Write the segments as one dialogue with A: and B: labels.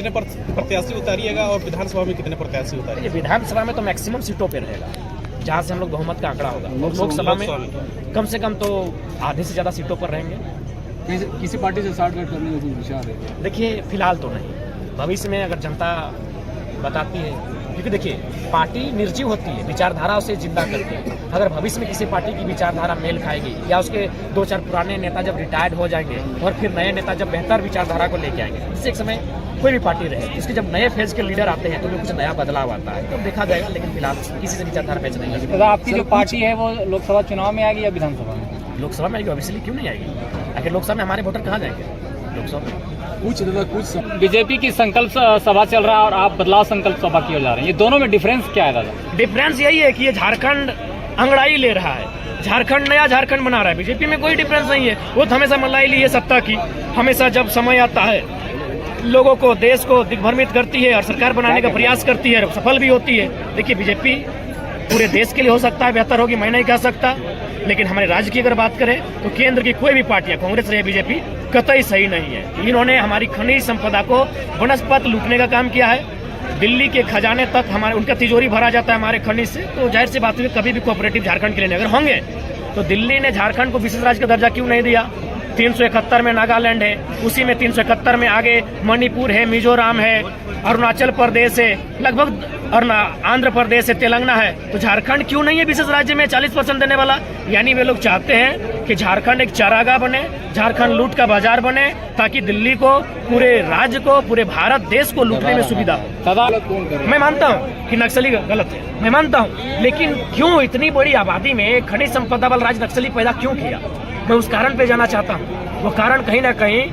A: कितने प्रत्याशी उतारिएगा और विधानसभा में कितने प्रत्याशी उतारिएगा?
B: विधानसभा में तो मैक्सिमम सीटों पे रहेगा, जहाँ से हम लोग बहुमत का आंकड़ा होगा। लोकसभा में कम से कम तो आधे से ज़्यादा सीटों पर रहेंगे।
C: किसी पार्टी से साठगांठ करने का कोई विचार है?
B: देखिए फिलहाल तो नहीं, भविष्य में अगर जनता बताती है, क्योंकि देखिए पार्टी निर्जीव होती है, विचारधारा उसे जिंदा करती है। अगर भविष्य में किसी पार्टी की विचारधारा मेल खाएगी या उसके 2-4 पुराने नेता जब रिटायर्ड हो जाएंगे और फिर नए नेता जब बेहतर विचारधारा को लेके आएंगे, इससे एक समय कोई भी पार्टी रहे, इसके जब नए फेज के लीडर आते हैं तो कुछ नया बदलाव आता है, तो देखा जाएगा। लेकिन फिलहाल किसी से विचारधारा मैच नहीं लगती।
C: तो आपकी जो पार्टी है वो लोकसभा चुनाव में आएगी या विधानसभा में?
B: लोकसभा में आएगी, ऑब्वियसली क्यों नहीं आएगी? आखिर लोकसभा में हमारे वोटर कहाँ जाएंगे? लोकसभा में
C: कुछ बीजेपी की संकल्प सभा चल रहा है और आप बदलाव संकल्प सभा की ओर जा रहे हैं, ये दोनों में डिफरेंस क्या है दादा?
B: डिफरेंस यही है कि ये झारखंड अंगड़ाई ले रहा है, झारखंड नया झारखंड बना रहा है। बीजेपी में कोई डिफरेंस नहीं है, वो तो हमेशा मलाई ली है सत्ता की, हमेशा जब समय आता है लोगों को, देश को दिग्भ्रमित करती है और सरकार बनाने का प्रयास करती है, सफल भी होती है। देखिए बीजेपी पूरे देश के लिए हो सकता है बेहतर होगी, मैं नहीं कह सकता, लेकिन हमारे राज्य की अगर बात करें तो केंद्र की कोई भी पार्टियां, कांग्रेस रहे बीजेपी, कतई सही नहीं है। इन्होंने हमारी खनिज संपदा को वनस्पत लूटने का काम किया है। दिल्ली के खजाने तक हमारे उनका तिजोरी भरा जाता है हमारे खनिज से, तो जाहिर सी बात है कभी भी कोऑपरेटिव झारखंड के लिए अगर होंगे तो दिल्ली ने झारखंड को विशेष राज्य का दर्जा क्यों नहीं दिया? 371 में नागालैंड है, उसी में 371 में आगे मणिपुर है, मिजोरम है, अरुणाचल प्रदेश है, लगभग और आंध्र प्रदेश है, तेलंगाना है, तो झारखंड क्यों नहीं है विशेष राज्य में 40% देने वाला? यानी वे लोग चाहते हैं कि झारखंड एक चारागाह बने, झारखंड लूट का बाजार बने, ताकि दिल्ली को, पूरे राज्य को, पूरे भारत देश को लूटने में सुविधा हो। मैं मानता हूँ कि नक्सली गलत है, मैं मानता हूँ, लेकिन क्यों इतनी बड़ी आबादी में खनिज संपदा वाला राज्य नक्सली पैदा क्यों किया? मैं उस कारण पे जाना चाहता हूँ। वो कारण कहीं ना कहीं,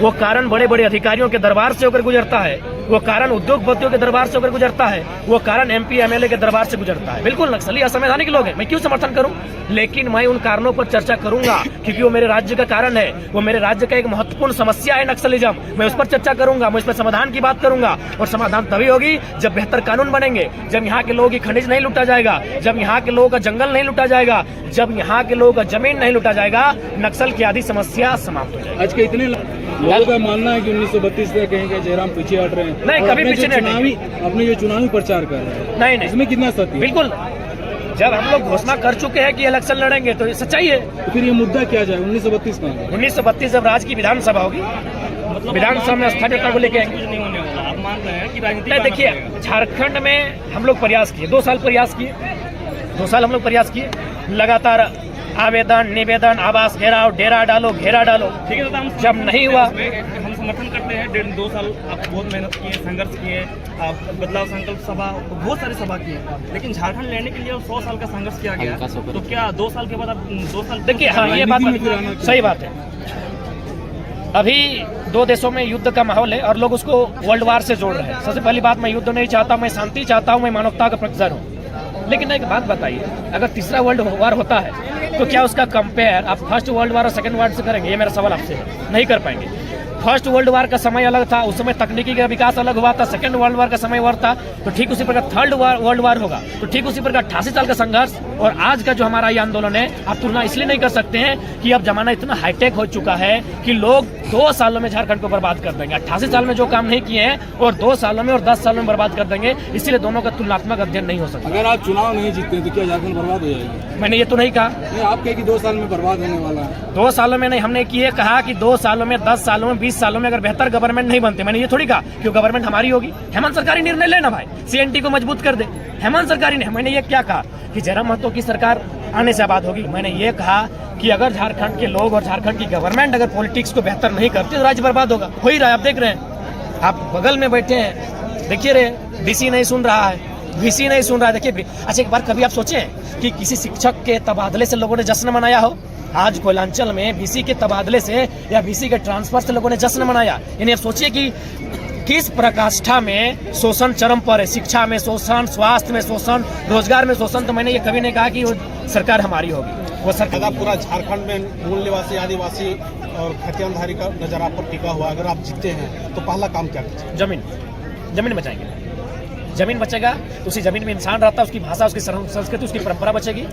B: वो कारण बड़े बड़े अधिकारियों के दरबार से होकर गुजरता है, वो कारण उद्योगपतियों के दरबार से होकर गुजरता है, वो कारण MP MLA के दरबार से गुजरता है। बिल्कुल नक्सली असंवैधानिक लोग हैं, मैं क्यों समर्थन करूं? लेकिन मैं उन कारणों पर चर्चा करूंगा क्योंकि वो मेरे राज्य का कारण है, वो मेरे राज्य का एक महत्वपूर्ण समस्या है नक्सलिज्म। मैं उस पर चर्चा करूंगा, मैं उस पर समाधान की बात करूंगा, और समाधान तभी होगी जब बेहतर कानून बनेंगे, जब यहाँ के लोगों की खनिज नहीं लूटा जाएगा, जब यहाँ के लोगों का जंगल नहीं लूटा जाएगा, जब यहाँ के लोगों का जमीन नहीं लूटा जाएगा, नक्सल की आदि समस्या समाप्त हो जाएगी।
C: आज के इतने लोगों का मानना है कि 1932 से कहेंगे जयराम पीछे हट रहे हैं।
B: नहीं, कभी पीछे नहीं,
C: अपने जो चुनावी प्रचार कर रहे हैं,
B: नहीं,
C: इसमें कितना सत्य?
B: बिल्कुल, जब हम लोग घोषणा कर चुके हैं कि इलेक्शन लड़ेंगे तो ये सच्चाई है।
C: तो फिर ये मुद्दा क्या जाए? 1932 का
B: 1932 जब राज्य की विधानसभा होगी, विधानसभा में स्थानीयता को लेके आएंगे।
C: आप मान रहे हैं कि
B: देखिए झारखंड में हम लोग प्रयास किए, 2 साल प्रयास किए, 2 साल हम लोग प्रयास किए, लगातार आवेदन, निवेदन, आवास घेराव, डेरा डालो, घेरा डालो,
C: ठीक है दादा,
B: जब नहीं हुआ
C: हम समर्थन करते हैं। 1.5-2 साल आप बहुत मेहनत किए, संघर्ष किए, आप बदलाव संकल्प सभा, बहुत सारी सभा किए, लेकिन झारखंड लेने के लिए 100 साल का संघर्ष किया गया, तो क्या 2 साल के बाद आप 2 साल?
B: देखिए हाँ, ये बात सही बात है। अभी 2 देशों में युद्ध का माहौल है और लोग उसको वर्ल्ड वार से जोड़ रहे हैं। सबसे पहली बात, मैं युद्ध नहीं चाहता, मैं शांति चाहता हूँ, मैं मानवता का प्रकर्ष हूँ। लेकिन एक बात बताइए, अगर तीसरा वर्ल्ड वार होता है तो क्या उसका कंपेयर आप फर्स्ट वर्ल्ड वार और सेकंड वर्ल्ड से करेंगे? ये मेरा सवाल आपसे है, नहीं कर पाएंगे। फर्स्ट वर्ल्ड वार का समय अलग था, उस समय तकनीकी का विकास अलग हुआ था, सेकंड वर्ल्ड वार का समय और था, तो ठीक उसी प्रकार थर्ड वर्ल्ड वार होगा, तो ठीक उसी प्रकार 88 साल का संघर्ष और आज का जो हमारा ये आंदोलन है, आप तुलना इसलिए नहीं कर सकते हैं कि अब जमाना इतना हाईटेक हो चुका है कि लोग 2 सालों में झारखंड को बर्बाद कर देंगे। 88 साल में जो काम नहीं किए हैं और 2 सालों में और 10 सालों में बर्बाद कर देंगे, इसलिए दोनों का तुलनात्मक अध्ययन नहीं हो सकता।
C: अगर आप चुनाव नहीं जीतते तो क्या झारखंड बर्बाद हो जाएगी?
B: मैंने ये तो नहीं कहा।
C: नहीं, आप कहे कि 2 साल में बर्बाद होने वाला है।
B: 2 सालों में नहीं, हमने ये कहा कि 2 सालों में, 10 सालों में, 20 सालों में अगर बेहतर गवर्नमेंट नहीं बनते। मैंने ये थोड़ी कहा कि गवर्नमेंट हमारी होगी। हेमंत सरकार ही निर्णय लेना भाई, CNT को मजबूत कर दे, हेमंत सरकार ने। मैंने ये क्या कहा कि जयराम महतो की सरकार आने से आबाद होगी। मैंने ये कहा कि अगर झारखंड के लोग और झारखंड की गवर्नमेंट अगर पॉलिटिक्स को बेहतर नहीं करती तो राज्य बर्बाद होगा। हो ही रहा है, आप देख रहे हैं, आप बगल में बैठे हैं, देखिए रे, DC नहीं सुन रहा है, VC नहीं सुन रहा है। देखिए अच्छा, एक बार कभी आप सोचे कि किसी शिक्षक के तबादले से लोगों ने जश्न मनाया हो? आज कोयलांचल में VC के तबादले से या VC के ट्रांसफर से लोगों ने जश्न मनाया। यानी आप सोचिए कि किस प्रकाष्ठा में शोषण चरम पर है, शिक्षा में शोषण, स्वास्थ्य में शोषण, रोजगार में शोषण। तो मैंने ये कभी नहीं कहा कि वो सरकार हमारी होगी, वो सरकार।
A: पूरा झारखंड में मूल निवासी, आदिवासी और खतियानधारी का नजर आप पर टिका हुआ, अगर आप जीतते हैं तो पहला काम क्या कीजिए?
B: जमीन बचाएंगे। जमीन बचेगा तो उसी जमीन में इंसान रहता है, उसकी भाषा, उसकी संस्कृति, उसकी परंपरा बचेगी।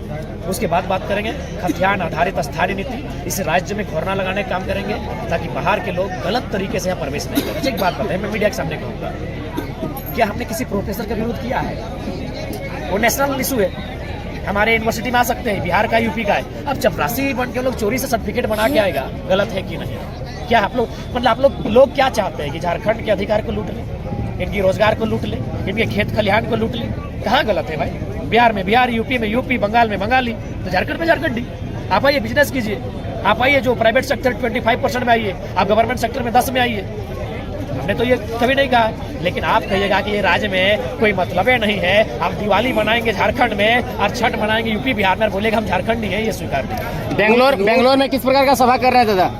B: उसके बाद बात करेंगे खतियान आधारित स्थानीय नीति। इस राज्य में कोरोना लगाने का काम करेंगे ताकि बाहर के लोग गलत तरीके से यहाँ प्रवेश नहीं करें। एक बात बताएं, मैं मीडिया के सामने कहूँगा, क्या हमने किसी प्रोफेसर का विरोध किया है? वो नेशनल इशू है, हमारे यूनिवर्सिटी में आ सकते हैं, बिहार का यूपी का है। अब चपरासी बन के लोग चोरी से सर्टिफिकेट बना के आएगा, गलत है कि नहीं? क्या आप लोग मतलब आप लोग क्या चाहते हैं कि झारखंड के अधिकार को लूट ले, इनकी रोजगार को लूट ले, इनके खेत खलिहान को लूट ले? कहाँ गलत है भाई? बिहार में बिहार, यूपी में यूपी, बंगाल में बंगाली, तो झारखंड में झारखंडी। आप आइए बिजनेस कीजिए, आप आइए जो प्राइवेट सेक्टर 25% में आइए, आप गवर्नमेंट सेक्टर में 10 में आइए। हमने तो ये कभी नहीं कहा, लेकिन आप कहिएगा कि ये राज्य में कोई मतलब नहीं है, आप दिवाली मनाएंगे झारखंड में और छठ मनाएंगे यूपी बिहार में, बोलेगा हम झारखंडी हैं, ये स्वीकार नहीं।
D: बेंगलोर में किस प्रकार का सभा कर रहे हैं दादा?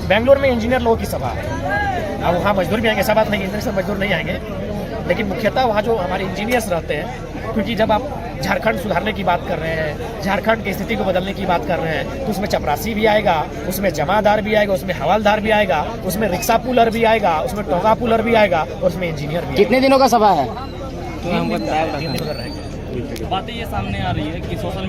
B: बेंगलोर में इंजीनियर लोगों की सभा है। अब वहाँ मजदूर भी आएंगे, ऐसा बात नहीं, इंजीनियर से मजदूर नहीं आएंगे, लेकिन मुख्यतः वहाँ जो हमारे इंजीनियर्स रहते हैं, क्योंकि जब आप झारखंड सुधारने की बात कर रहे हैं, झारखंड की स्थिति को बदलने की बात कर रहे हैं, तो उसमें चपरासी भी आएगा, उसमें जमादार भी आएगा, उसमें हवालदार भी आएगा, उसमें रिक्शा पुलर भी आएगा, उसमें टोंगा पुलर भी आएगा, और उसमें इंजीनियर भी।
D: कितने दिनों का सभा है?
B: तीन दिन का रहेगा।
C: बातें ये सामने आ रही है कि सोशल